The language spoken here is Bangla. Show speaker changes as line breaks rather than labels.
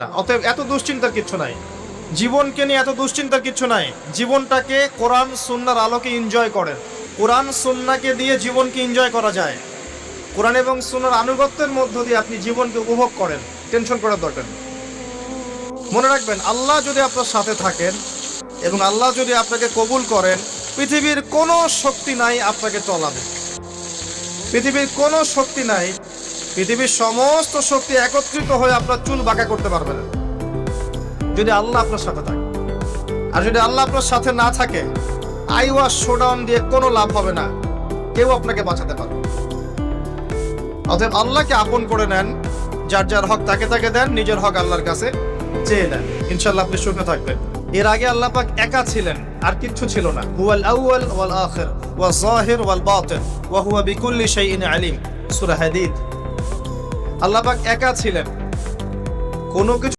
অতএব এত দুশ্চিন্তার কিছু নাই, জীবনকে নিয়ে এত দুশ্চিন্তার কিছু নাই। জীবনটাকে কোরআন সুন্নাহর আলোকে এনজয় করেন। কোরআন সুন্নাহকে দিয়ে জীবনকে এনজয় করা যায়। কোরআন এবং সুন্নাহর আনুগত্যের মধ্য দিয়ে আপনি জীবনকে উপভোগ করেন, টেনশন করার দরকার নেই। মনে রাখবেন, আল্লাহ যদি আপনার সাথে থাকেন এবং আল্লাহ যদি আপনাকে কবুল করেন, পৃথিবীর কোনো শক্তি নাই আপনাকে চলাবে। পৃথিবীর কোনো শক্তি নাই, পৃথিবীর সমস্ত শক্তি একত্রিত হয়ে আপনার চুল বাঁকা করতে পারবে না, যদি আল্লাহ আপনার সাথে থাকে। আর যদি আল্লাহ আপনার সাথে না থাকে, আইওয়াস শোডাউন দিয়ে কোনো লাভ হবে না, কেউ আপনাকে বাঁচাতে পারবে। অতএব আল্লাহকে আপন করে নেন, যার যার হক তাকে তাকে দেন, নিজের হক আল্লাহর কাছে চেয়ে নেন, ইনশাআল্লাহ আপনি সুখে থাকবেন। এর আগে আল্লাহ পাক একা ছিলেন, আর কিচ্ছু ছিল না। হুয়াল আউয়াল ওয়াল আখির ওয়াজ যাহির ওয়াল বাতিন ওয়া হুয়া বিকুল্লি শাইইন আলিম, সূরা হাদীদ। আল্লাহ পাক একা ছিলেন, কোনো কিছু